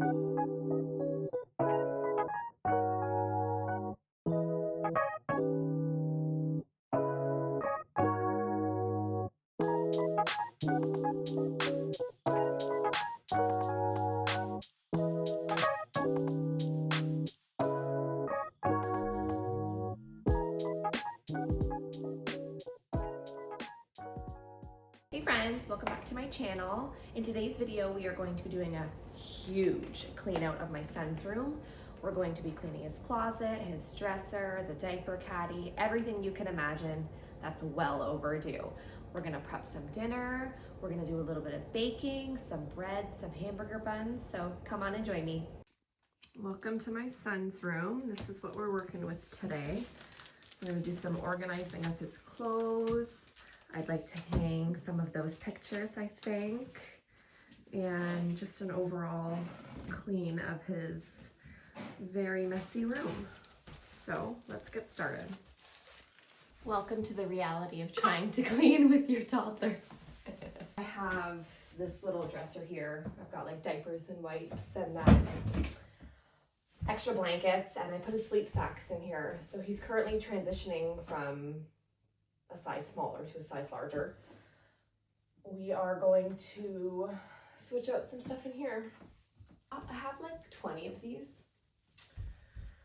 Hey friends, welcome back to my channel. In today's video, we are going to be doing a huge clean out of my son's room. We're going to be cleaning his closet, his dresser, the diaper caddy, everything you can imagine that's well overdue. We're gonna prep some dinner, we're gonna do a little bit of baking, some bread, some hamburger buns, so come on and join me. Welcome to my son's room. This is what we're working with today. We're gonna do some organizing of his clothes. I'd like to hang some of those pictures, I think, and just an overall clean of his very messy room. So let's get started. Welcome to the reality of trying to clean with your toddler. I have this little dresser here. I've got like diapers and wipes and then extra blankets, and I put his sleep sacks in here. So he's currently transitioning from a size smaller to a size larger. We are going to switch out some stuff in here. I have like 20 of these.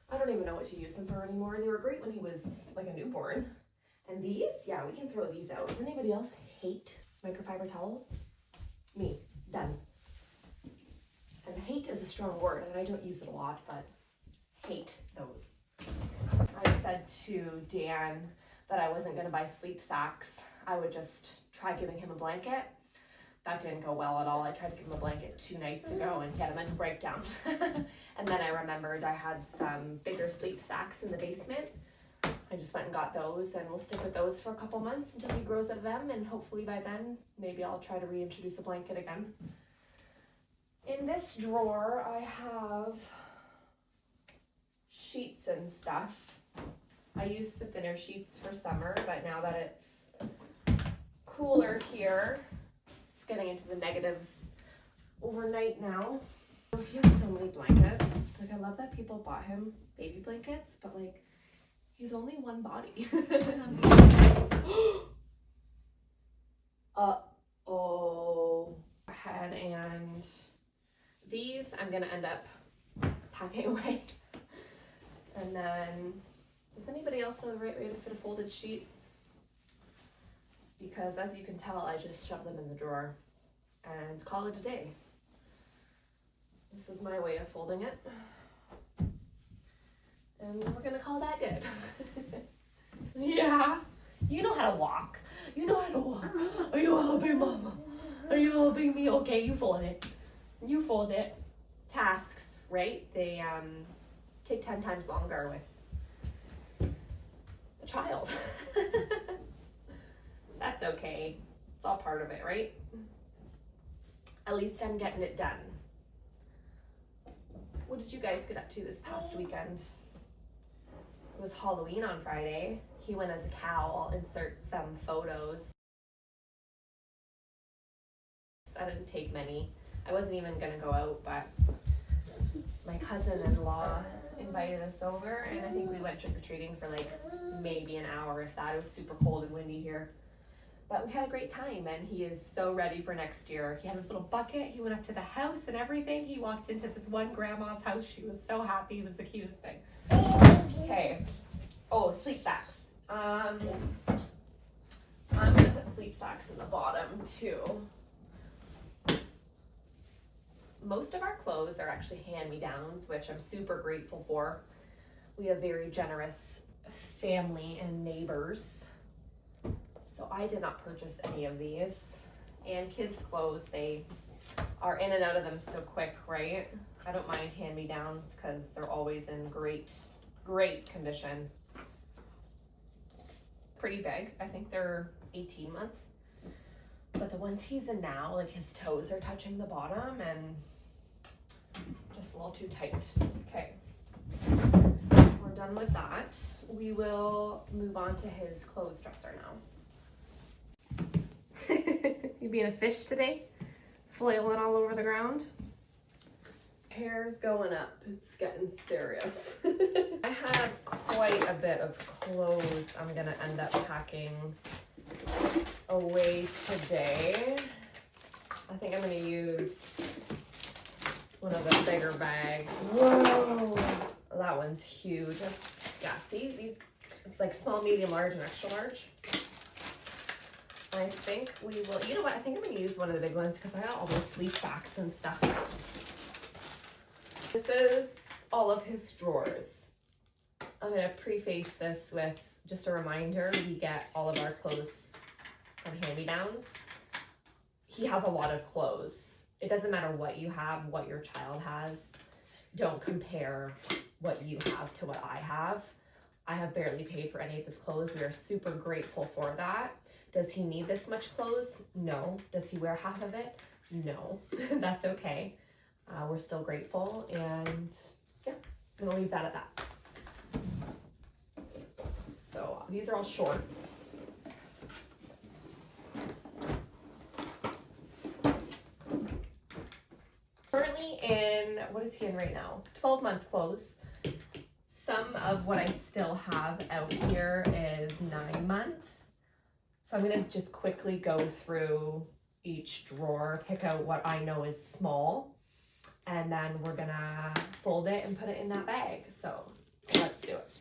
I don't even know what to use them for anymore. They were great when he was like a newborn. And these, yeah, we can throw these out. Does anybody else hate microfiber towels? Me, done. And hate is a strong word, and I don't use it a lot, but hate those. I said to Dan that I wasn't gonna buy sleep sacks. I would just try giving him a blanket. That didn't go well at all. I tried to give him a blanket 2 nights ago and he had a mental breakdown. And then I remembered I had some bigger sleep sacks in the basement. I just went and got those, and we'll stick with those for a couple months until he grows out of them, and hopefully by then, maybe I'll try to reintroduce a blanket again. In this drawer, I have sheets and stuff. I used the thinner sheets for summer, but now that it's cooler here, it's getting into the negatives overnight now. He has so many blankets. Like, I love that people bought him baby blankets, but like, he's only one body. Uh-oh. Ahead, and these I'm gonna end up packing away. And then, does anybody else know the right way to fit a folded sheet? Because as you can tell, I just shove them in the drawer and call it a day. This is my way of folding it. And we're gonna call that good. Yeah, you know how to walk. You know how to walk. Are you helping mama? Are you helping me? Okay, you fold it. You fold it. Tasks, right? They take 10 times longer with a child. That's okay. It's all part of it, right? At least I'm getting it done. What did you guys get up to this past weekend? It was Halloween on Friday. He went as a cow. I'll insert some photos. I didn't take many. I wasn't even gonna go out, but my cousin-in-law invited us over, and I think we went trick-or-treating for like maybe an hour, if that. It was super cold and windy here. But we had a great time, and he is so ready for next year. He had his little bucket. He went up to the house and everything. He walked into this one grandma's house. She was so happy. It was the cutest thing. Okay. Oh, sleep sacks. I'm gonna put sleep sacks in the bottom too. Most of our clothes are actually hand-me-downs, which I'm super grateful for. We have very generous family and neighbors. So I did not purchase any of these. And kids' clothes, they are in and out of them so quick, right? I don't mind hand-me-downs because they're always in great condition. Pretty big. I think they're 18 month. But the ones he's in now, like his toes are touching the bottom and just a little too tight. Okay. We're done with that. We will move on to his clothes dresser now. You being a fish today? Flailing all over the ground? hair's going up. It's getting serious. I have quite a bit of clothes I'm gonna end up packing away today. I think I'm gonna use one of the bigger bags. Whoa, that one's huge. Yeah, see these, it's like small, medium, large, and extra large. I think we will, you know what, I think I'm gonna use one of the big ones because I got all those sleep sacks and stuff. This is all of his drawers. I'm gonna preface this with just a reminder, we get all of our clothes from hand-me-downs. He has a lot of clothes. It doesn't matter what you have, what your child has. Don't compare what you have to what I have. I have barely paid for any of his clothes. We are super grateful for that. Does he need this much clothes? No. Does he wear half of it? No. That's okay. We're still grateful, and yeah, I'm gonna leave that at that. So these are all shorts. Currently in, what is he in right now? 12-month clothes. Some of what I still have out here is 9 months. So I'm gonna just quickly go through each drawer, pick out what I know is small, and then we're gonna fold it and put it in that bag. So let's do it.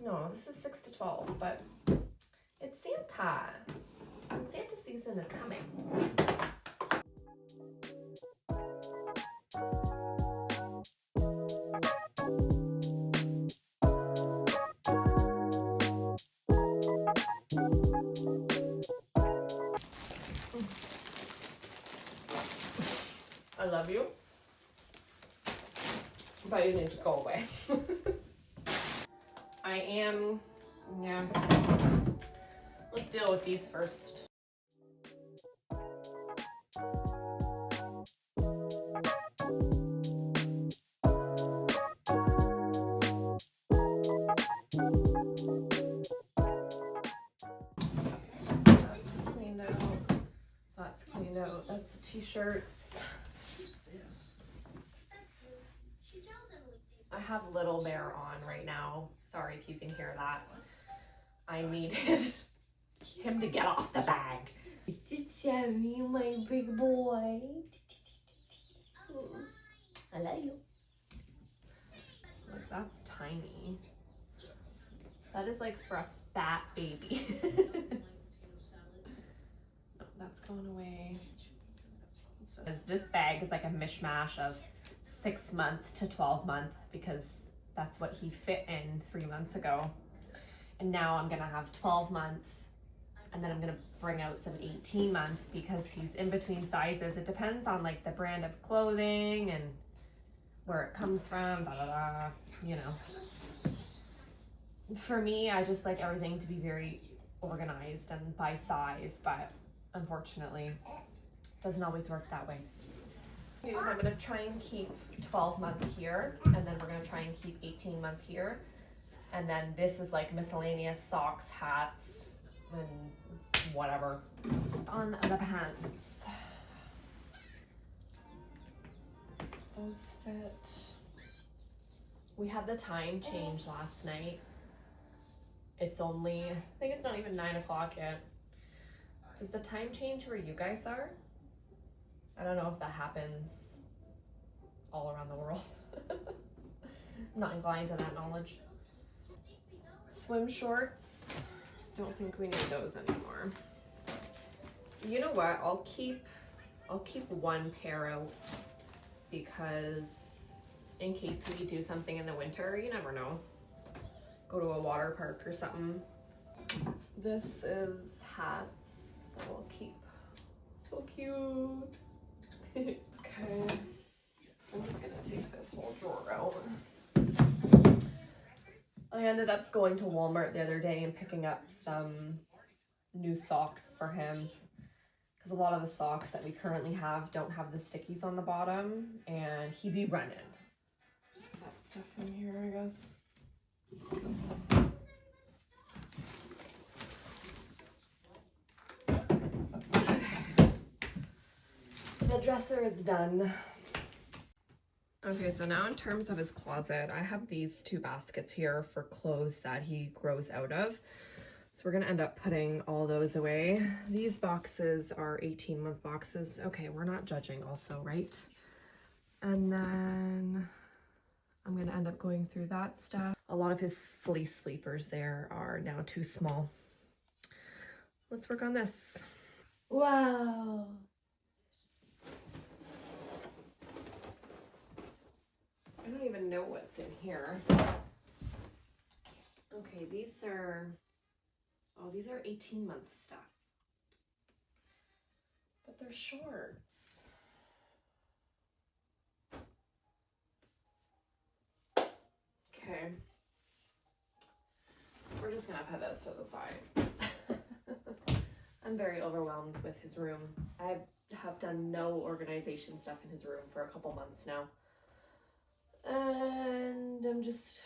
No, this is 6 to 12, but it's Santa, and Santa season is coming. I love you, but you need to go away. Yeah. Let's deal with these first. That's cleaned out. That's cleaned out. That's t-shirts. I have Little Bear on right now. Sorry if you can hear that. I needed him to get off the bag. It's Sammy, my big boy. I love you. Look, that's tiny. That is like for a fat baby. Oh, that's going away. So this bag is like a mishmash of 6 month to 12 month because that's what he fit in 3 months ago. And now I'm gonna have 12 month, and then I'm gonna bring out some 18 month because he's in between sizes. It depends on like the brand of clothing and where it comes from, blah, blah, blah, you know. For me, I just like everything to be very organized and by size, but unfortunately, it doesn't always work that way. I'm gonna try and keep 12 month here, and then we're gonna try and keep 18 month here. And then this is like miscellaneous socks, hats, and whatever. On the pants. Those fit. We had the time change last night. It's only, I think it's not even 9 o'clock yet. Does the time change where you guys are? I don't know if that happens all around the world. I'm not inclined to that knowledge. Swim shorts, don't think we need those anymore. You know what, I'll keep one pair out because in case we do something in the winter, you never know. Go to a water park or something. This is hats, so I'll keep. So cute. Okay, I'm just gonna take this whole drawer out. I ended up going to Walmart the other day and picking up some new socks for him because a lot of the socks that we currently have don't have the stickies on the bottom, and he be running. That stuff in here, I guess. The dresser is done. Okay, so now in terms of his closet, I have these 2 baskets here for clothes that he grows out of. So we're gonna end up putting all those away. These boxes are 18-month boxes. Okay, we're not judging also, right? And then I'm gonna end up going through that stuff. A lot of his fleece sleepers there are now too small. Let's work on this. Wow. I don't even know what's in here. Okay, these are 18-month stuff. But they're shorts. Okay. We're just gonna put this to the side. I'm very overwhelmed with his room. I have done no organization stuff in his room for a couple months now. And I'm just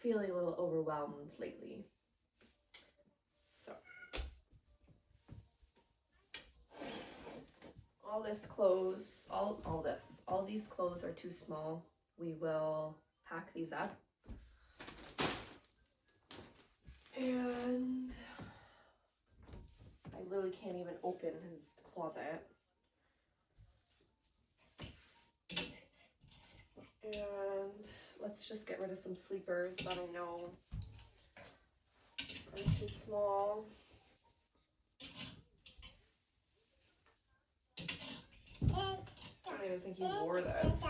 feeling a little overwhelmed lately. So all this clothes, all these clothes are too small. We will pack these up. And I literally can't even open his closet. And let's just get rid of some sleepers that I know are too small. I don't even think he wore this. It's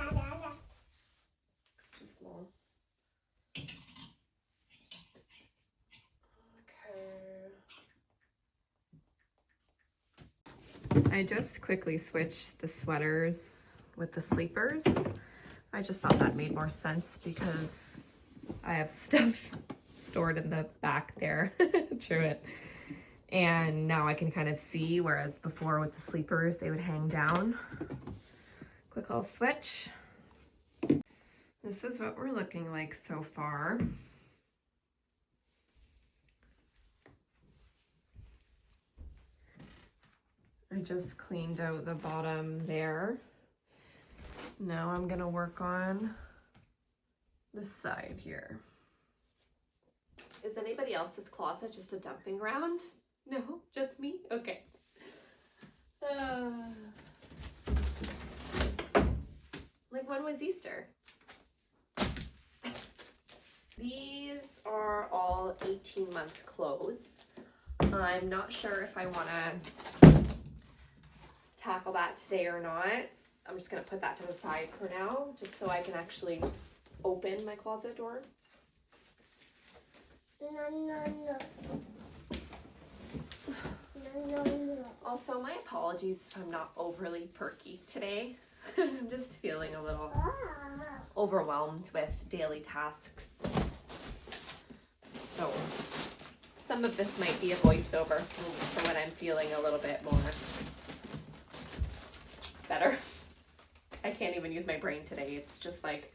too small. Okay. I just quickly switched the sweaters with the sleepers. I just thought that made more sense because I have stuff stored in the back there. True it. And now I can kind of see, whereas before with the sleepers, they would hang down. Quick little switch. This is what we're looking like so far. I just cleaned out the bottom there. Now I'm gonna work on this side here. Is anybody else's closet just a dumping ground? No, just me? Okay. Like, when was Easter? These are all 18-month clothes. I'm not sure if I want to tackle that today or not. I'm just going to put that to the side for now, just so I can actually open my closet door. Also, my apologies if I'm not overly perky today. I'm just feeling a little overwhelmed with daily tasks. So some of this might be a voiceover for when I'm feeling a little bit more better. I can't even use my brain today. It's just like,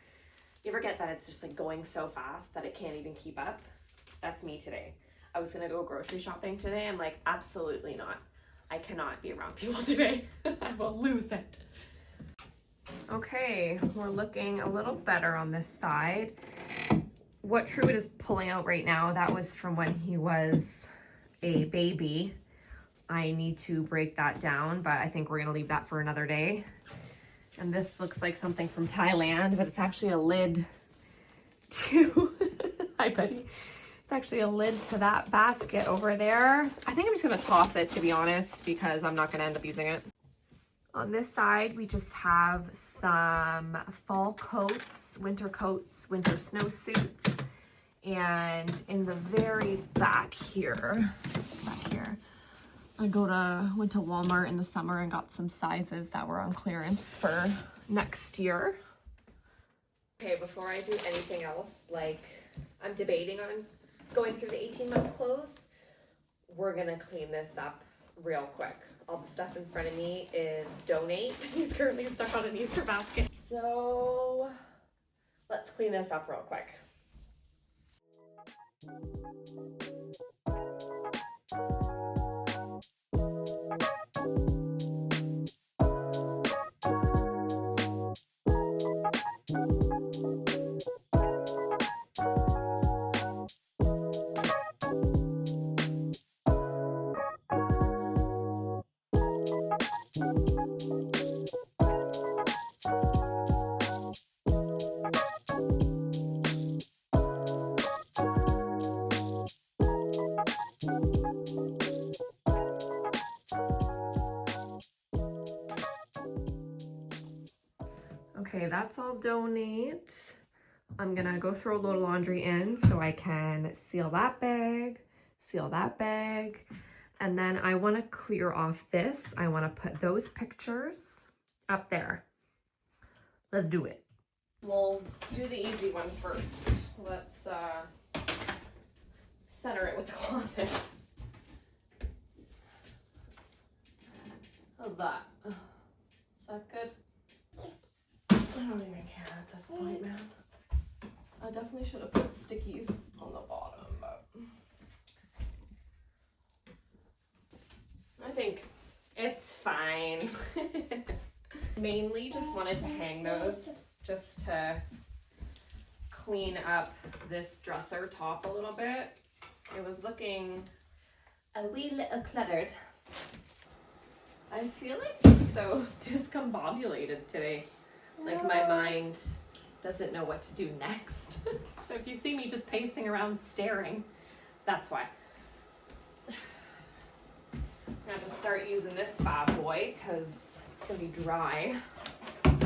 you ever get that it's just like going so fast that it can't even keep up? That's me today. I was gonna go grocery shopping today. I'm like, absolutely not. I cannot be around people today. I will lose it. Okay, we're looking a little better on this side. What Truett is pulling out right now, that was from when he was a baby. I need to break that down, but I think we're gonna leave that for another day. And this looks like something from Thailand, but it's actually a lid to, hi buddy. It's actually a lid to that basket over there. I think I'm just gonna toss it, to be honest, because I'm not gonna end up using it. On this side, we just have some fall coats, winter snowsuits. And in the very back here, I went to Walmart in the summer and got some sizes that were on clearance for next year. Okay, before I do anything else, like I'm debating on going through the 18-month clothes, we're gonna clean this up real quick. All the stuff in front of me is donate. He's currently stuck on an Easter basket. So let's clean this up real quick. Okay, that's all donate. I'm gonna go throw a load of laundry in so I can seal that bag, and then I wanna clear off this. I wanna put those pictures up there. Let's do it. We'll do the easy one first. Let's center it with the closet. How's that? Is that good? I don't even care at this point, man. I definitely should have put stickies on the bottom, but I think it's fine. Mainly just wanted to hang those just to clean up this dresser top a little bit. It was looking a wee little cluttered. I feel like it's so discombobulated today. Like my mind doesn't know what to do next. So if you see me just pacing around staring, that's why. I'm gonna have to start using this bad boy because it's gonna be dry. Just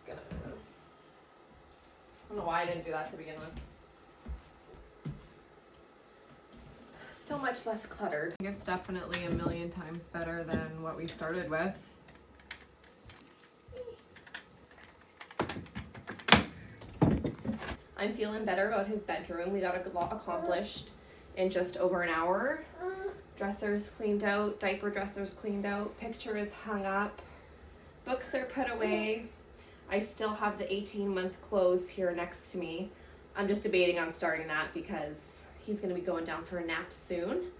gonna, I don't know why I didn't do that to begin with. So much less cluttered. It's definitely a million times better than what we started with. I'm feeling better about his bedroom. We got a lot accomplished in just over an hour. Dressers cleaned out, diaper dressers cleaned out, picture is hung up, books are put away. I still have the 18-month clothes here next to me. I'm just debating on starting that because he's gonna be going down for a nap soon.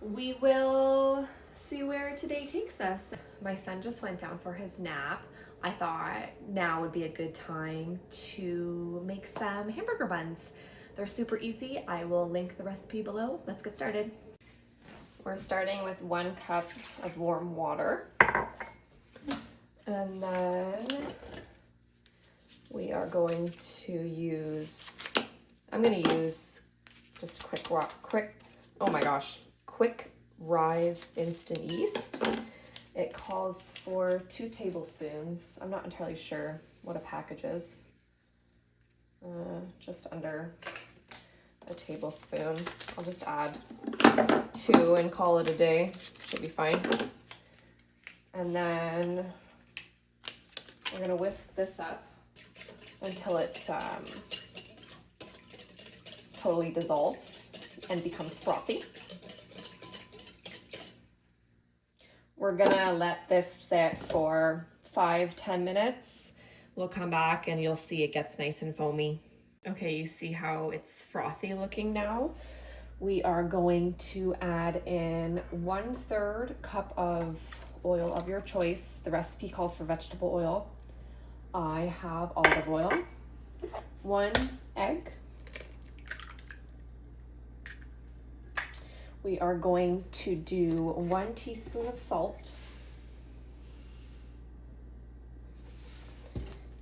We will see where today takes us. My son just went down for his nap. I thought now would be a good time to make some hamburger buns. They're super easy. I will link the recipe below. Let's get started. We're starting with 1 cup of warm water. And then we are going to use, I'm gonna use just quick rise instant yeast. It calls for 2 tablespoons. I'm not entirely sure what a package is. Just under a tablespoon. I'll just add 2 and call it a day. Should be fine. And then we're gonna whisk this up until it totally dissolves and becomes frothy. We're gonna let this sit for 5-10 minutes. We'll come back and you'll see it gets nice and foamy. Okay, you see how it's frothy looking now? We are going to add in 1/3 cup of oil of your choice. The recipe calls for vegetable oil. I have olive oil. 1 egg. We are going to do 1 teaspoon of salt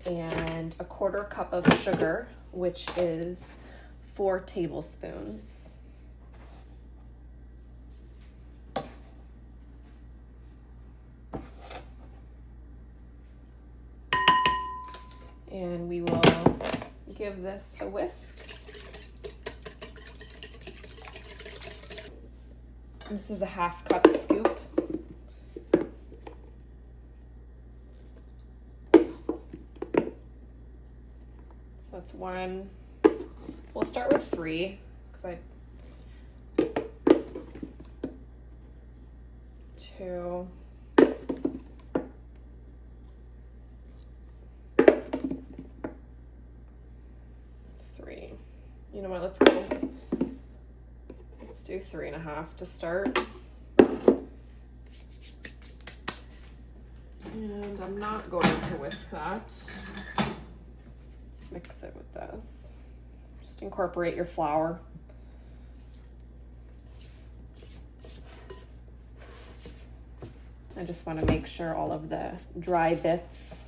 and 1/4 cup of sugar, which is 4 tablespoons. And we will give this a whisk. This is a 1/2 cup scoop. that's 1. We'll start with 3 because 2. 3. You know what, let's do 3.5 to start. And I'm not going to whisk that. Let's mix it with this. Just incorporate your flour. I just want to make sure all of the dry bits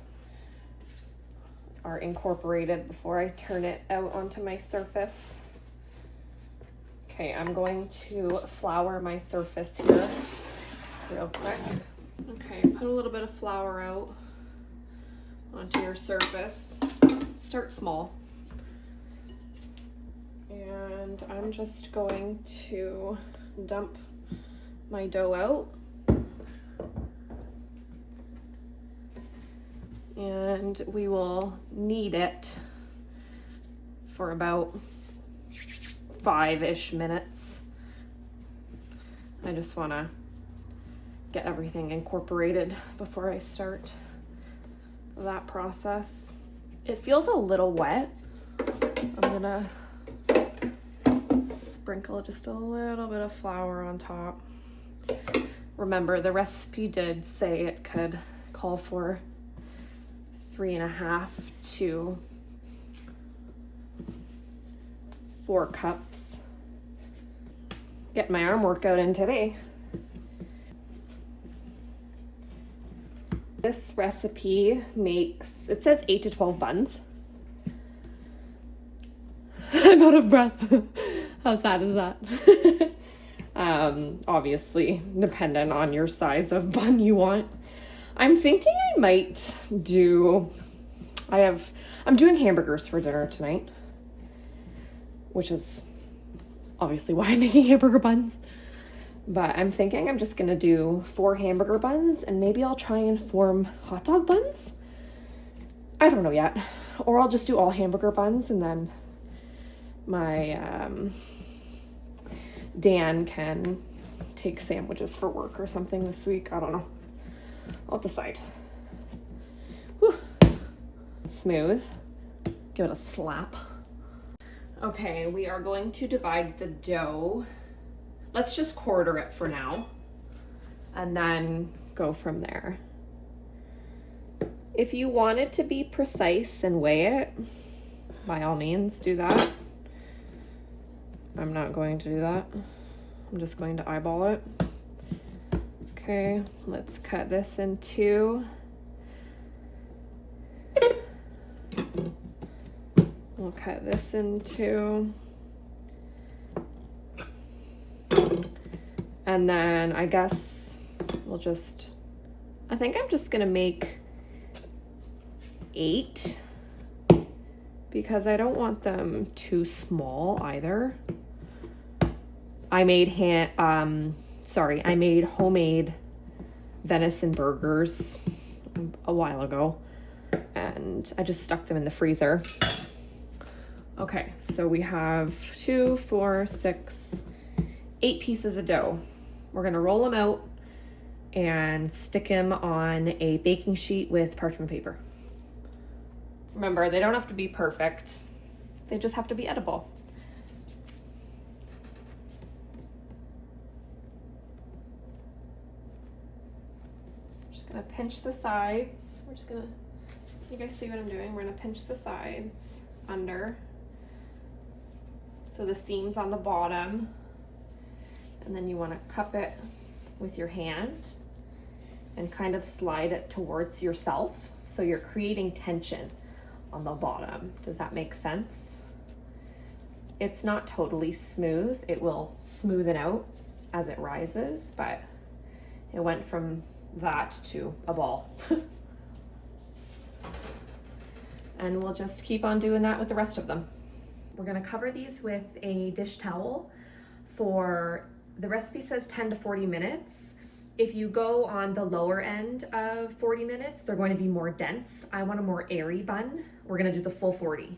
are incorporated before I turn it out onto my surface. Okay, I'm going to flour my surface here real quick. Okay, put a little bit of flour out onto your surface. Start small. And I'm just going to dump my dough out. And we will knead it for about 5-ish minutes. I just want to get everything incorporated before I start that process. It feels a little wet. I'm gonna sprinkle just a little bit of flour on top. Remember, the recipe did say it could call for 3.5 to 4 cups. Get my arm workout in today. This recipe makes, it says 8 to 12 buns. I'm out of breath. How sad is that? Obviously, dependent on your size of bun you want. I'm thinking I might do, I'm doing hamburgers for dinner tonight, which is obviously why I'm making hamburger buns. But I'm thinking I'm just gonna do 4 hamburger buns and maybe I'll try and form hot dog buns. I don't know yet. Or I'll just do all hamburger buns and then my Dan can take sandwiches for work or something this week. I don't know. I'll decide. Whew. Smooth. Give it a slap. Okay, we are going to divide the dough. Let's just quarter it for now and then go from there. If you want it to be precise and weigh it, by all means do that. I'm not going to do that. I'm just going to eyeball it. Okay, let's cut this in 2. We'll cut this in 2. And then I guess we'll just, I think I'm just gonna make 8 because I don't want them too small either. I made I made homemade venison burgers a while ago and I just stuck them in the freezer. Okay, so we have 2, 4, 6, 8 pieces of dough. We're gonna roll them out and stick them on a baking sheet with parchment paper. Remember, they don't have to be perfect. They just have to be edible. Just gonna pinch the sides. You guys see what I'm doing? We're gonna pinch the sides under. So the seam's on the bottom. And then you want to cup it with your hand and kind of slide it towards yourself. So you're creating tension on the bottom. Does that make sense? It's not totally smooth. It will smoothen out as it rises, but it went from that to a ball. And we'll just keep on doing that with the rest of them. We're gonna cover these with a dish towel for, the recipe says 10 to 40 minutes. If you go on the lower end of 40 minutes, they're going to be more dense. I want a more airy bun. We're gonna do the full 40.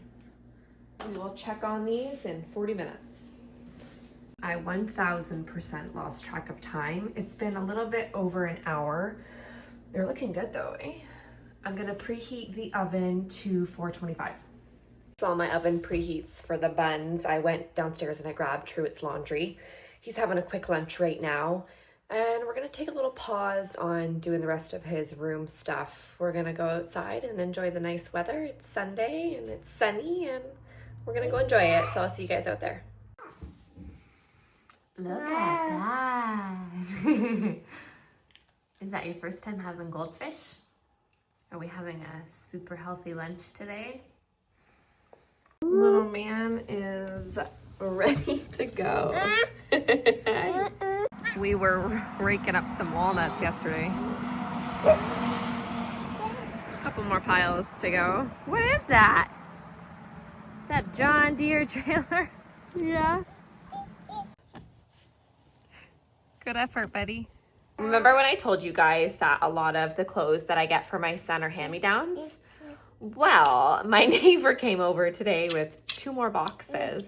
We will check on these in 40 minutes. I 1000% lost track of time. It's been a little bit over an hour. They're looking good though, eh? I'm gonna preheat the oven to 425. While my oven preheats for the buns, I went downstairs and I grabbed Truett's laundry. He's having a quick lunch right now, and we're gonna take a little pause on doing the rest of his room stuff. We're gonna go outside and enjoy the nice weather. It's Sunday and it's sunny, and we're gonna go enjoy it. So I'll see you guys out there. Look at that. Is that your first time having goldfish? Are we having a super healthy lunch today? Little man is ready to go. We were raking up some walnuts yesterday. A couple more piles to go. What is that? Is that John Deere trailer? Yeah. Good effort, buddy. Remember when I told you guys that a lot of the clothes that I get for my son are hand-me-downs? Well, my neighbor came over today with 2 more boxes.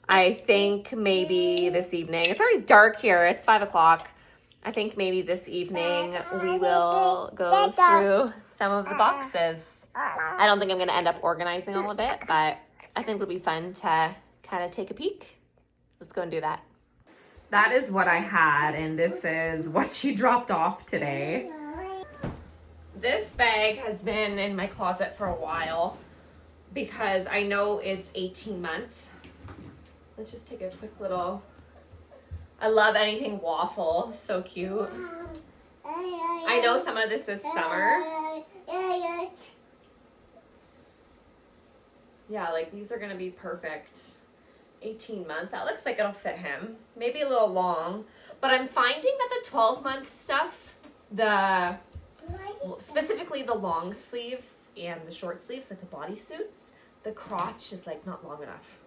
I think maybe this evening, it's already dark here, it's 5 o'clock. I think maybe this evening we will go through some of the boxes. I don't think I'm gonna end up organizing all of it, but I think it'll be fun to kind of take a peek. Let's go and do that. That is what I had, and this is what she dropped off today. This bag has been in my closet for a while because I know it's 18 months. Let's just take a quick little, I love anything waffle, so cute. I know some of this is summer. Yeah, like these are gonna be perfect. 18 months, that looks like it'll fit him. Maybe a little long, but I'm finding that the 12-month stuff, specifically the long sleeves and the short sleeves, like the bodysuits, the crotch is like not long enough.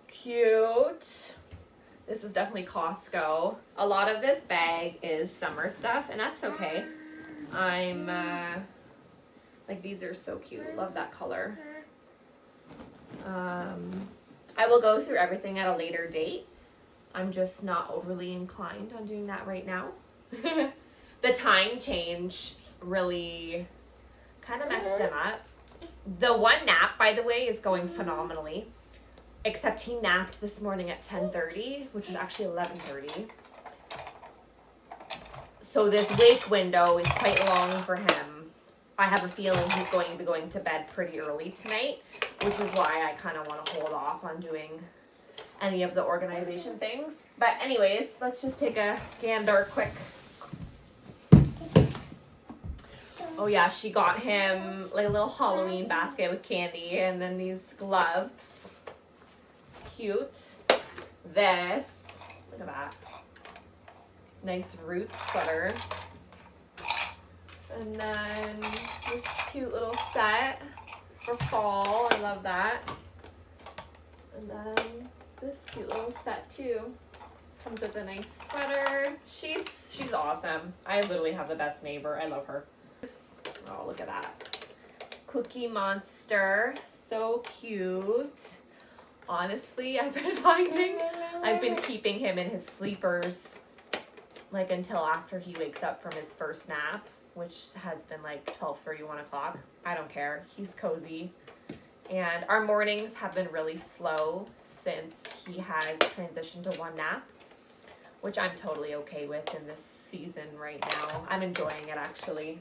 Cute. This is definitely Costco. A lot of this bag is summer stuff, and that's okay. I'm like, these are so cute. Love that color. I will go through everything at a later date. I'm just not overly inclined on doing that right now. The time change really kind of messed him up. The one nap, by the way, is going phenomenally. Except he napped this morning at 10:30, which was actually 11:30. So this wake window is quite long for him. I have a feeling he's going to be going to bed pretty early tonight, which is why I kind of want to hold off on doing any of the organization things. But anyways, let's just take a gander quick. Oh yeah, she got him like a little Halloween basket with candy, and then these gloves. Cute. This, look at that. Nice root sweater. And then this cute little set for fall. I love that. And then this cute little set too. Comes with a nice sweater. She's awesome. I literally have the best neighbor. I love her. Oh, look at that. Cookie Monster. So cute. Honestly, I've been keeping him in his sleepers like until after he wakes up from his first nap, which has been like 12:30, 1 o'clock. I don't care. He's cozy. And our mornings have been really slow since he has transitioned to one nap, which I'm totally okay with in this season right now. I'm enjoying it actually.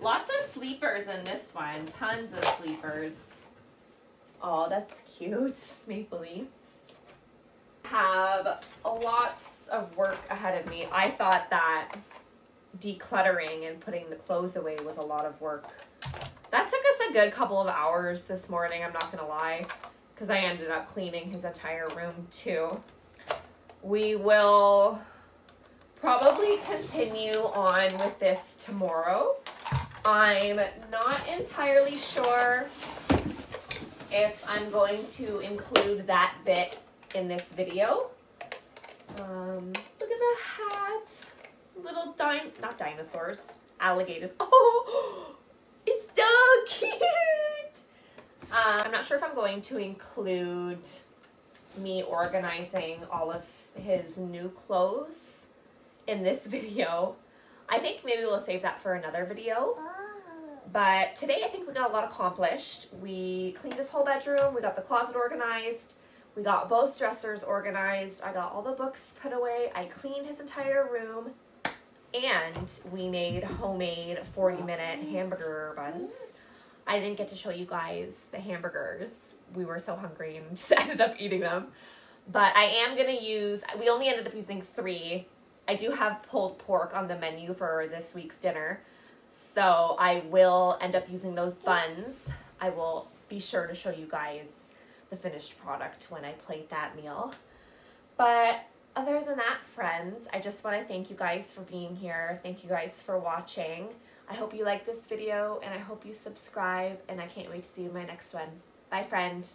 Lots of sleepers in this one. Tons of sleepers. Oh, that's cute. Maple leaves. Have lots of work ahead of me. I thought that decluttering and putting the clothes away was a lot of work. That took us a good couple of hours this morning, I'm not gonna lie, because I ended up cleaning his entire room too. We will probably continue on with this tomorrow. I'm not entirely sure if I'm going to include that bit in this video. Look at the hat. Little not dinosaurs, alligators. Oh, it's so cute. I'm not sure if I'm going to include me organizing all of his new clothes in this video. I think maybe we'll save that for another video. But today I think we got a lot accomplished. We cleaned his whole bedroom, we got the closet organized, we got both dressers organized, I got all the books put away, I cleaned his entire room, and we made homemade 40-minute hamburger buns. I didn't get to show you guys the hamburgers. We were so hungry and just ended up eating them. But I am gonna use, we only ended up using 3. I do have pulled pork on the menu for this week's dinner. So I will end up using those buns. I will be sure to show you guys the finished product when I plate that meal. But other than that, friends, I just want to thank you guys for being here. Thank you guys for watching. I hope you like this video and I hope you subscribe, and I can't wait to see you in my next one. Bye, friend.